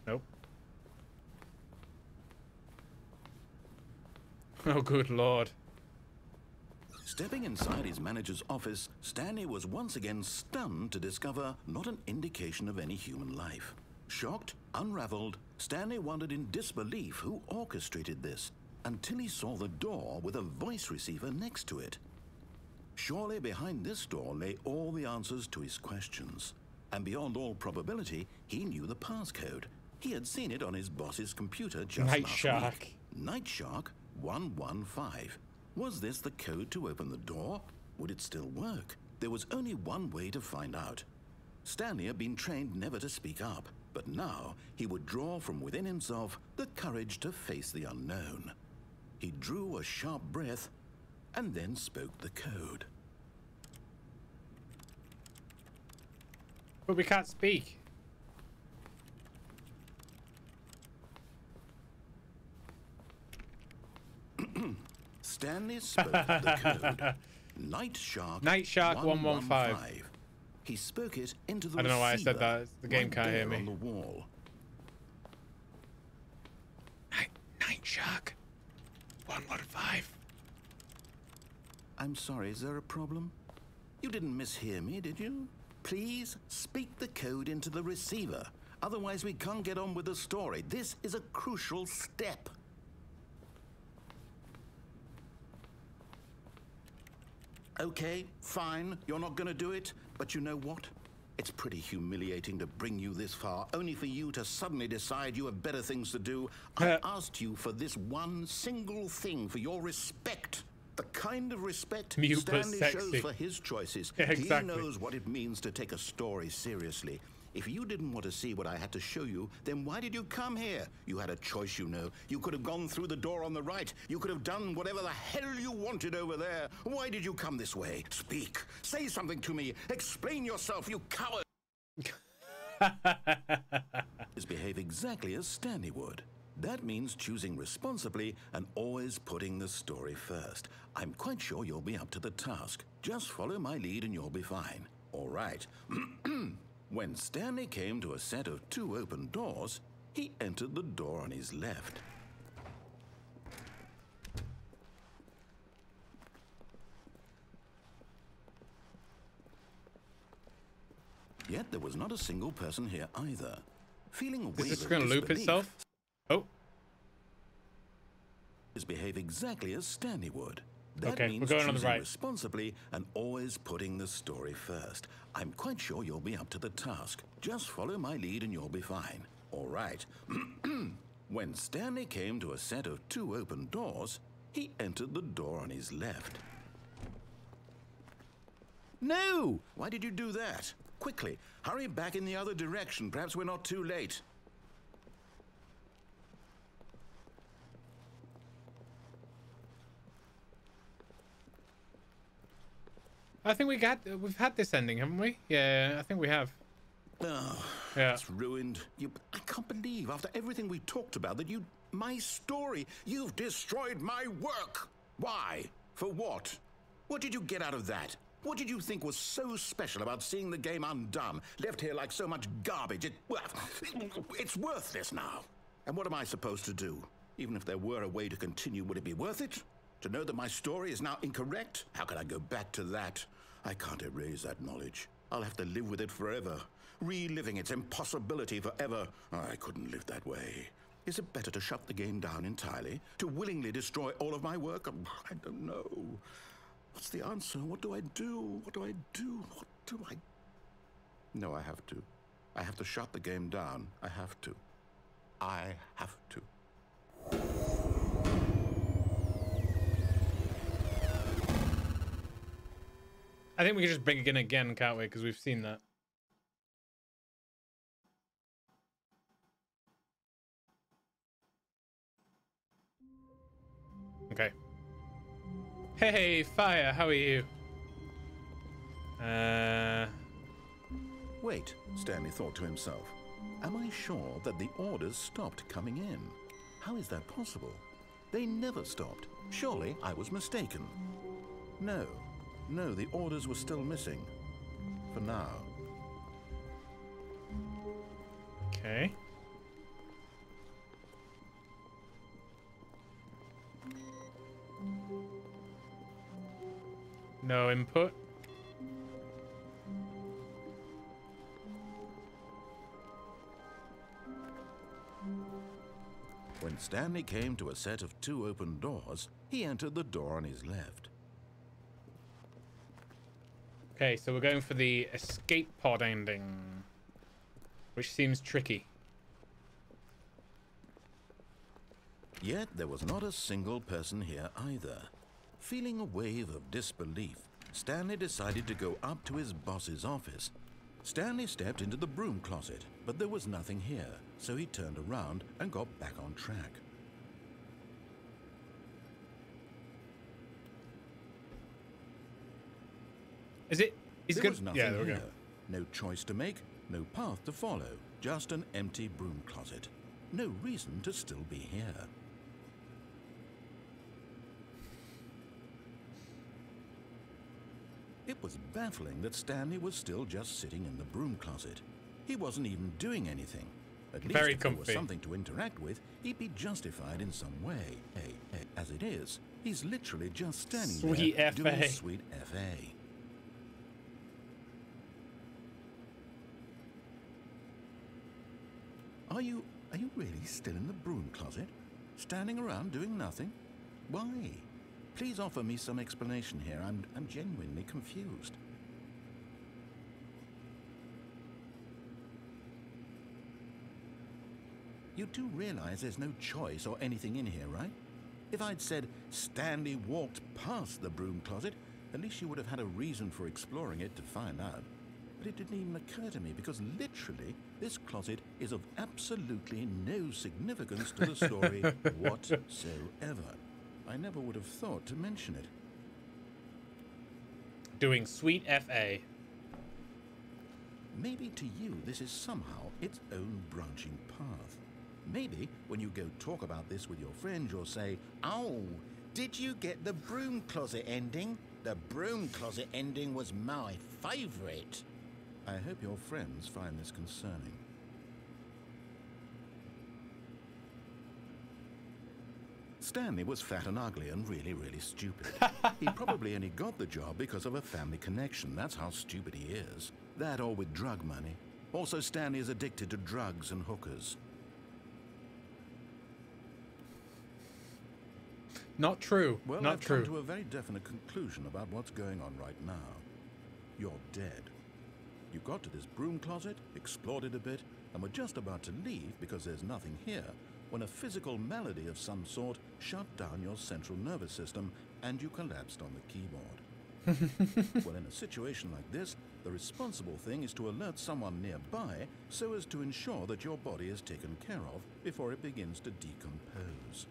Nope. Oh, good lord. Stepping inside his manager's office, Stanley was once again stunned to discover not an indication of any human life. Shocked, unraveled, Stanley wondered in disbelief who orchestrated this, until he saw the door with a voice receiver next to it. Surely behind this door lay all the answers to his questions. And beyond all probability, he knew the passcode. He had seen it on his boss's computer just Night last Shark. week. Night Shark 115. Was this the code to open the door? Would it still work? There was only one way to find out. Stanley had been trained never to speak up, but now he would draw from within himself the courage to face the unknown. He drew a sharp breath and then spoke the code. But we can't speak. Stanley spoke the code. Night Shark 115. He spoke it into the I don't know why I said receiver that. The game right can't hear there me. on the wall. Night Shark 115. I'm sorry, is there a problem? You didn't mishear me, did you? Please speak the code into the receiver. Otherwise, we can't get on with the story. This is a crucial step. Okay, fine. You're not going to do it. But you know what? It's pretty humiliating to bring you this far, only for you to suddenly decide you have better things to do. I asked you for this one single thing, for your respect. The kind of respect Mute but Stanley sexy. shows for his choices. Yeah, exactly. He knows what it means to take a story seriously. If you didn't want to see what I had to show you, then why did you come here? You had a choice, you know. You could have gone through the door on the right. You could have done whatever the hell you wanted over there. Why did you come this way? Speak. Say something to me. Explain yourself, you coward. Behave exactly as Stanley would. That means choosing responsibly and always putting the story first. I'm quite sure you'll be up to the task. Just follow my lead and you'll be fine. All right. When Stanley came to a set of 2 open doors, he entered the door on his left. Yet there was not a single person here either. Feeling a Is wave this of going to loop disbelief, itself? Oh. behave exactly as Stanley would. That Okay, means we're going on the choosing right. responsibly and always putting the story first. I'm quite sure you'll be up to the task. Just follow my lead and you'll be fine. All right. When Stanley came to a set of 2 open doors, he entered the door on his left. No! Why did you do that? Quickly, hurry back in the other direction. Perhaps we're not too late. I think we've had this ending, haven't we? Yeah, I think we have. Oh, Yeah. it's ruined. I can't believe, after everything we talked about, that my story, you've destroyed my work. Why? For what? What did you get out of that? What did you think was so special about seeing the game undone, left here like so much garbage? It's worthless now. And what am I supposed to do? Even if there were a way to continue, would it be worth it? To know that my story is now incorrect? How can I go back to that? I can't erase that knowledge. I'll have to live with it forever, reliving its impossibility forever. I couldn't live that way. Is it better to shut the game down entirely? To willingly destroy all of my work? I don't know. What's the answer? What do I do? What do I do? What do I... No, I have to. I have to shut the game down. I have to. I have to. I think we can just bring it in again, can't we? Because we've seen that. Okay. Hey, Fire, how are you? Wait, Stanley thought to himself. Am I sure that the orders stopped coming in? How is that possible? They never stopped. Surely I was mistaken. No, the orders were still missing. For now. Okay. No input. When Stanley came to a set of 2 open doors, he entered the door on his left. Okay, so we're going for the escape pod ending, which seems tricky. Yet there was not a single person here either. Feeling a wave of disbelief, Stanley decided to go up to his boss's office. Stanley stepped into the broom closet, but there was nothing here, so he turned around and got back on track. There was nothing here. No choice to make, no path to follow, just an empty broom closet. No reason to still be here. It was baffling that Stanley was still just sitting in the broom closet. He wasn't even doing anything. At least if there was something to interact with, he'd be justified in some way. As it is, he's literally just standing there doing sweet FA. Are you really still in the broom closet? Standing around doing nothing? Why? Please offer me some explanation here. I'm genuinely confused. You do realize there's no choice or anything in here, right? If I'd said Stanley walked past the broom closet, at least you would have had a reason for exploring it to find out. But it didn't even occur to me because literally this closet is of absolutely no significance to the story whatsoever. I never would have thought to mention it. Doing sweet FA. Maybe to you this is somehow its own branching path. Maybe when you go talk about this with your friends, you'll say, "Oh, did you get the broom closet ending? The broom closet ending was my favorite." I hope your friends find this concerning. Stanley was fat and ugly and really, really stupid. He probably only got the job because of a family connection. That's how stupid he is. That or with drug money. Also, Stanley is addicted to drugs and hookers. Not true. Well, Not I've true. come to a very definite conclusion about what's going on right now. You're dead. You got to this broom closet, explored it a bit, and were just about to leave because there's nothing here, when a physical malady of some sort shut down your central nervous system and you collapsed on the keyboard. Well, in a situation like this, the responsible thing is to alert someone nearby so as to ensure that your body is taken care of before it begins to decompose.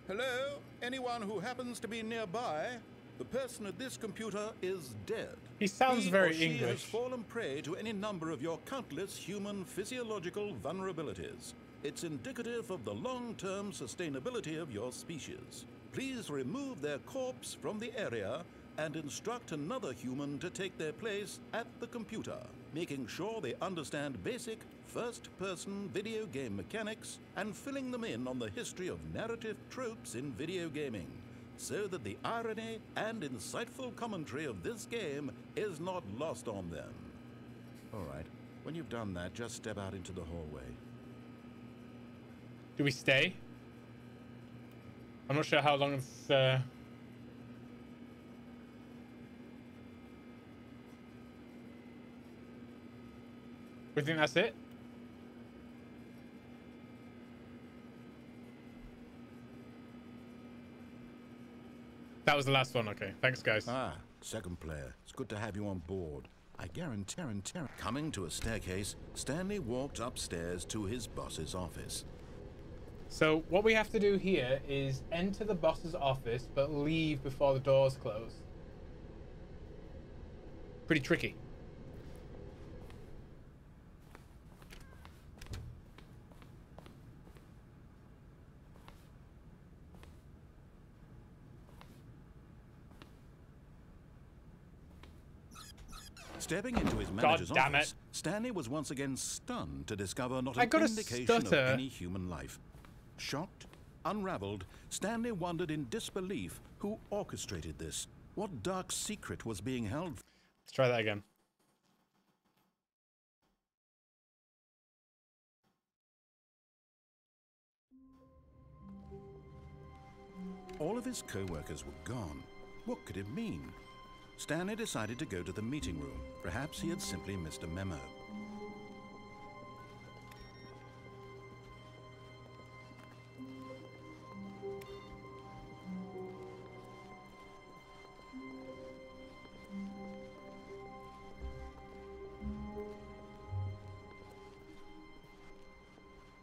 Hello? Anyone who happens to be nearby? The person at this computer is dead. He sounds very English. He has English. fallen prey to any number of your countless human physiological vulnerabilities. It's indicative of the long-term sustainability of your species. Please remove their corpse from the area and instruct another human to take their place at the computer, making sure they understand basic first-person video game mechanics and filling them in on the history of narrative tropes in video gaming, so that the irony and insightful commentary of this game is not lost on them. All right, when you've done that, just step out into the hallway. Do we stay? I'm not sure how long it's... We think that's it? That was the last one. Okay, thanks, guys. Ah, second player. It's good to have you on board. I guarantee. Coming to a staircase, Stanley walked upstairs to his boss's office. So what we have to do here is enter the boss's office, but leave before the doors close. Pretty tricky. Stepping into his manager's office, Stanley was once again stunned to discover not an indication of any human life. Shocked, unraveled, Stanley wondered in disbelief who orchestrated this. What dark secret was being held? Let's try that again. All of his co-workers were gone. What could it mean? Stanley decided to go to the meeting room. Perhaps he had simply missed a memo.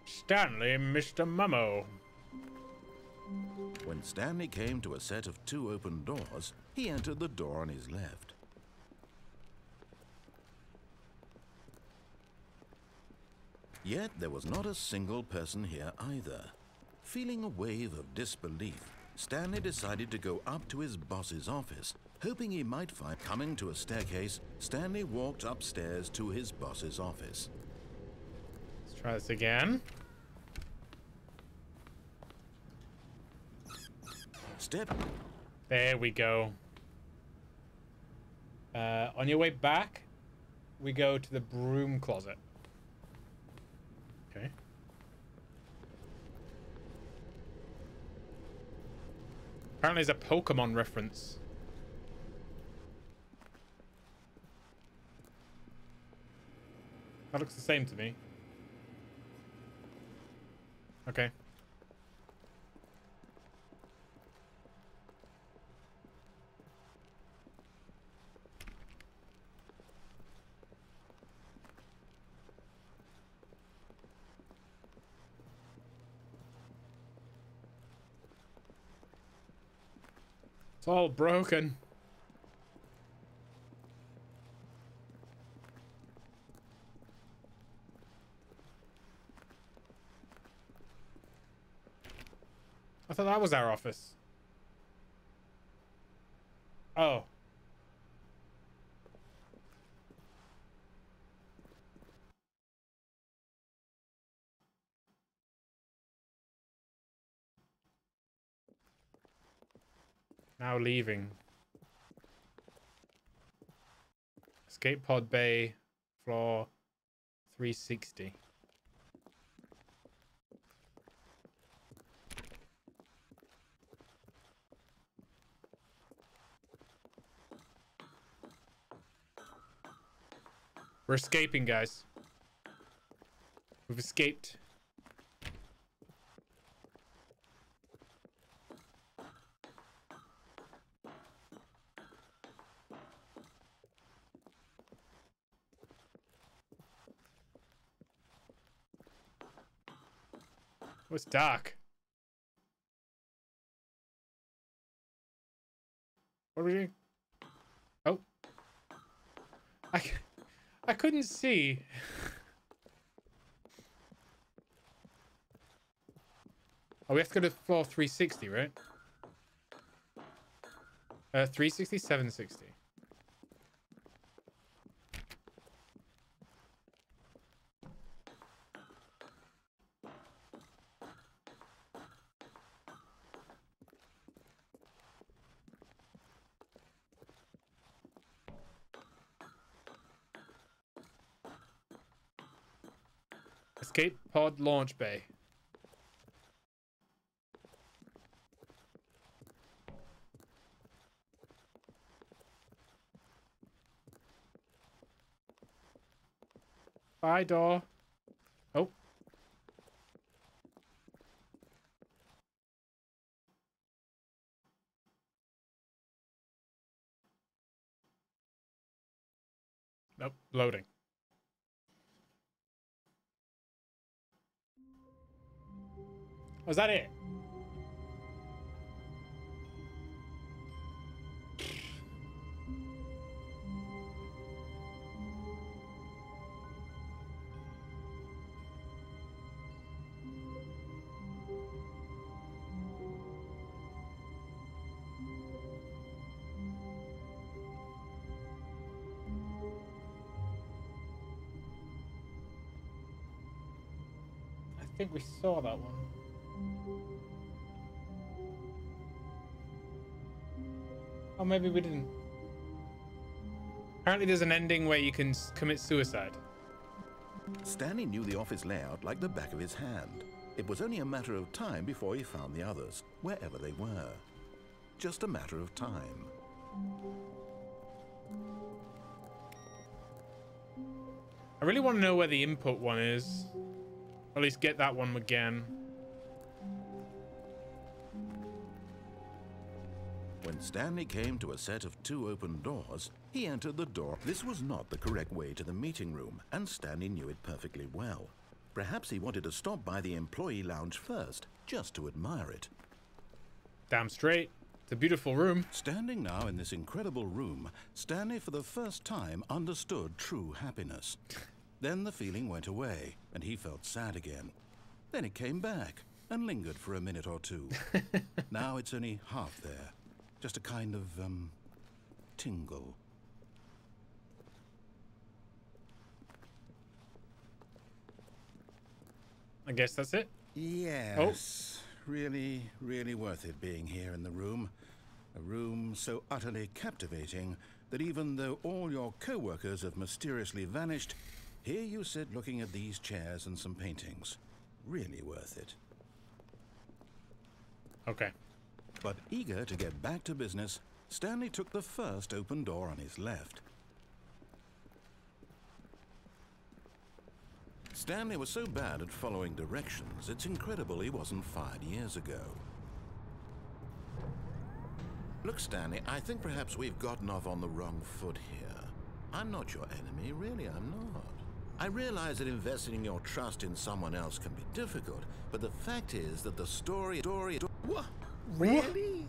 Stanley, Mr. Mummo. When Stanley came to a set of 2 open doors, he entered the door on his left. Yet there was not a single person here either. Feeling a wave of disbelief, Stanley decided to go up to his boss's office, hoping he might find... Coming to a staircase, Stanley walked upstairs to his boss's office. Let's try this again. Step. There we go. On your way back, we go to the broom closet. Okay. Apparently there's a Pokemon reference. That looks the same to me. Okay. It's all broken. I thought that was our office. Oh. Now leaving. Escape pod bay, floor 360. We're escaping, guys. We've escaped. Oh, it's dark. What are we doing? Oh. I couldn't see. Oh, we have to go to floor 360, right? 360, 760. Escape pod launch bay. Bye, door. Oh. Nope, loading. Was that it? I think we saw that one. Oh, maybe we didn't. Apparently there's an ending where you can commit suicide. Stanley knew the office layout like the back of his hand. It was only a matter of time before he found the others, wherever they were. Just a matter of time. I really want to know where the input one is. Or at least get that one again. When Stanley came to a set of 2 open doors, he entered the door. This was not the correct way to the meeting room, and Stanley knew it perfectly well. Perhaps he wanted to stop by the employee lounge first, just to admire it. Damn straight. It's a beautiful room. Standing now in this incredible room, Stanley for the first time understood true happiness. Then the feeling went away, and he felt sad again. Then it came back, and lingered for a minute or two. Now it's only half there. Just a kind of, tingle. I guess that's it. Yes. Really, really worth it being here in the room. A room so utterly captivating that even though all your co-workers have mysteriously vanished, here you sit looking at these chairs and some paintings. Really worth it. Okay. But eager to get back to business, Stanley took the first open door on his left. Stanley was so bad at following directions, it's incredible he wasn't fired years ago. Look, Stanley, I think perhaps we've gotten off on the wrong foot here. I'm not your enemy, really, I'm not. I realize that investing your trust in someone else can be difficult, but the fact is that the story... What? Really?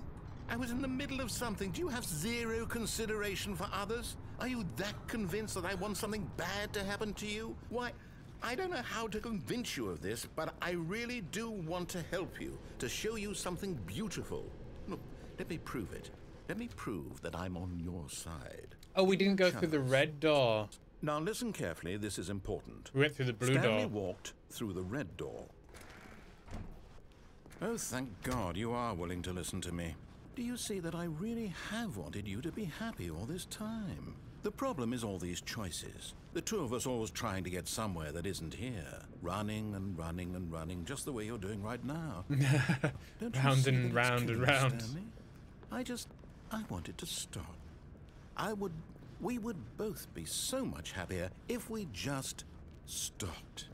I was in the middle of something. Do you have zero consideration for others? Are you that convinced that I want something bad to happen to you? Why, I don't know how to convince you of this, but I really do want to help you, to show you something beautiful. Look, let me prove it. Let me prove that I'm on your side. Oh, we didn't go through the red door. Now listen carefully, this is important. We went through the blue door. Stanley walked through the red door. Oh, thank God you are willing to listen to me. Do you see that I really have wanted you to be happy all this time? The problem is all these choices. The two of us always trying to get somewhere that isn't here. Running and running and running, just the way you're doing right now. Don't you Round see and that round it's and killing round. Stanley? I wanted to stop. We would both be so much happier if we just stopped.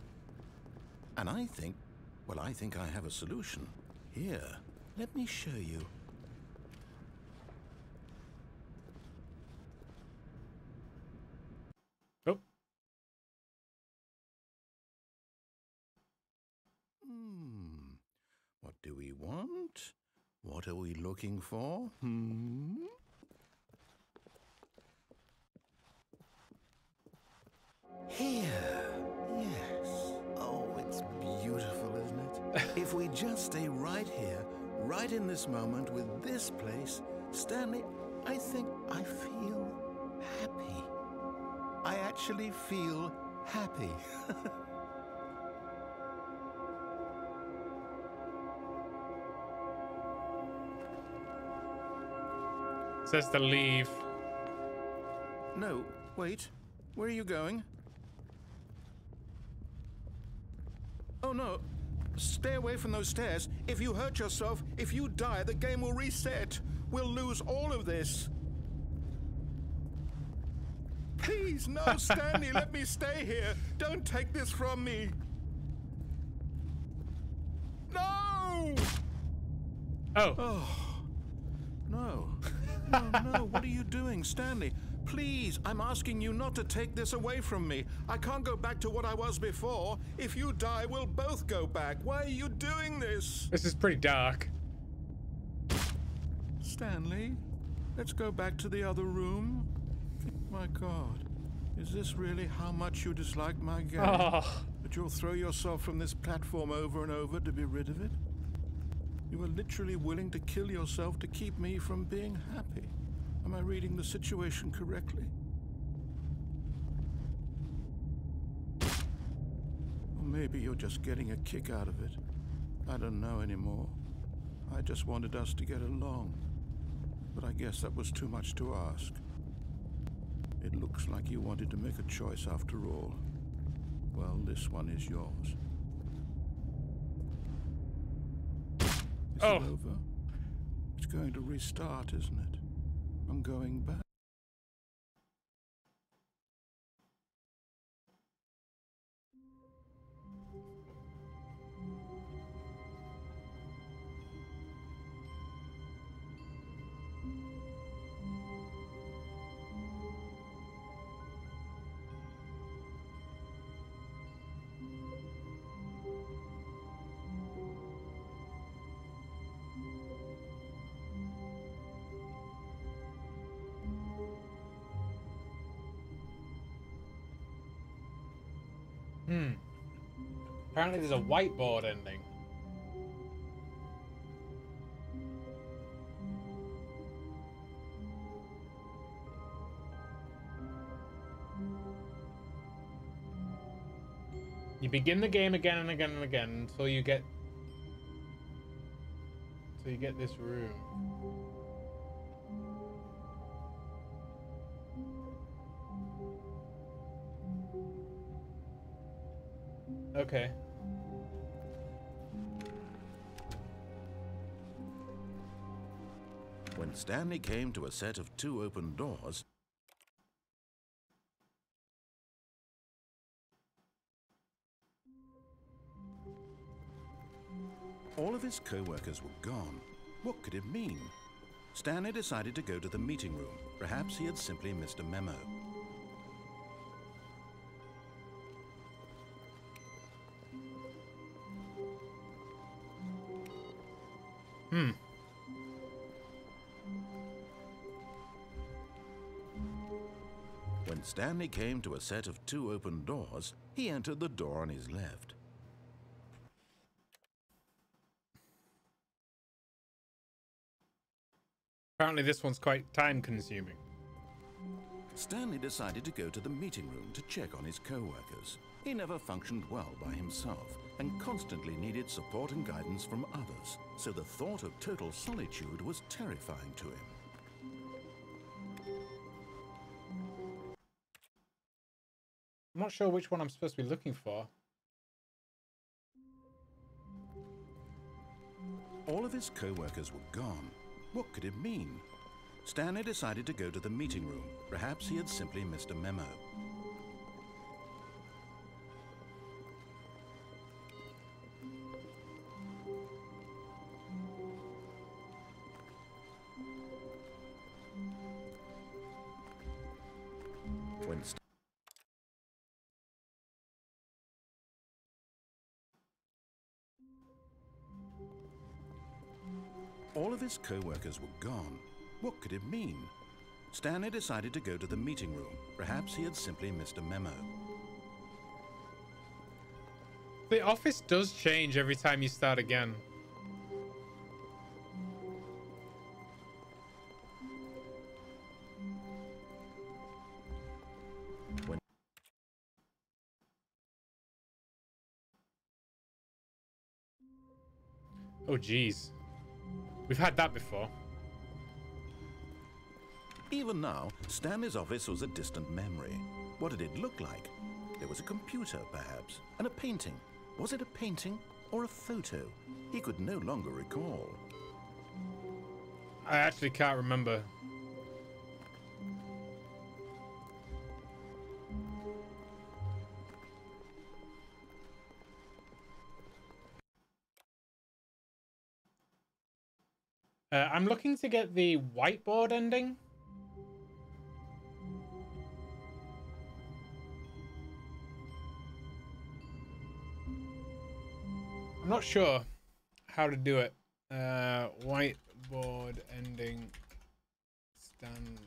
And I think I have a solution. Here, let me show you. Oh. What do we want? What are we looking for? Here. Yes. Oh, it's beautiful, isn't it? If we just stay right here, right in this moment with this place, Stanley, I think I feel happy. I actually feel happy. Says to leave. No, wait. Where are you going? Oh no. Stay away from those stairs. If you hurt yourself, if you die, the game will reset. We'll lose all of this. Please, no, Stanley, let me stay here. Don't take this from me. No! Oh. Oh. No. No, what are you doing, Stanley? Please, I'm asking you not to take this away from me. I can't go back to what I was before. If you die, we'll both go back. Why are you doing this? This is pretty dark. Stanley, let's go back to the other room. My God, is this really how much you dislike my game? Oh. That you'll throw yourself from this platform over and over to be rid of it? You were literally willing to kill yourself to keep me from being happy. Am I reading the situation correctly? Or maybe you're just getting a kick out of it. I don't know anymore. I just wanted us to get along. but I guess that was too much to ask. It looks like you wanted to make a choice after all. Well, this one is yours. Is it over? It's going to restart, isn't it? I'm going back. Apparently there's a whiteboard ending. You begin the game again and again and again until you get this room. Okay. When Stanley came to a set of 2 open doors, all of his co-workers were gone. What could it mean? Stanley decided to go to the meeting room. Perhaps he had simply missed a memo. When Stanley came to a set of 2 open doors, he entered the door on his left. Apparently this one's quite time-consuming. Stanley decided to go to the meeting room to check on his co-workers. He never functioned well by himself and constantly needed support and guidance from others, so the thought of total solitude was terrifying to him. I'm not sure which one I'm supposed to be looking for. All of his co-workers were gone. What could it mean? Stanley decided to go to the meeting room. Perhaps he had simply missed a memo. When all of his co-workers were gone. What could it mean? Stanley decided to go to the meeting room. Perhaps he had simply missed a memo. The office does change every time you start again. Oh, geez. We've had that before. Even now, Stanley's office was a distant memory. What did it look like? There was a computer, perhaps, and a painting. Was it a painting or a photo? He could no longer recall. I actually can't remember. I'm looking to get the whiteboard ending. I'm not sure how to do it. Whiteboard ending Stanley.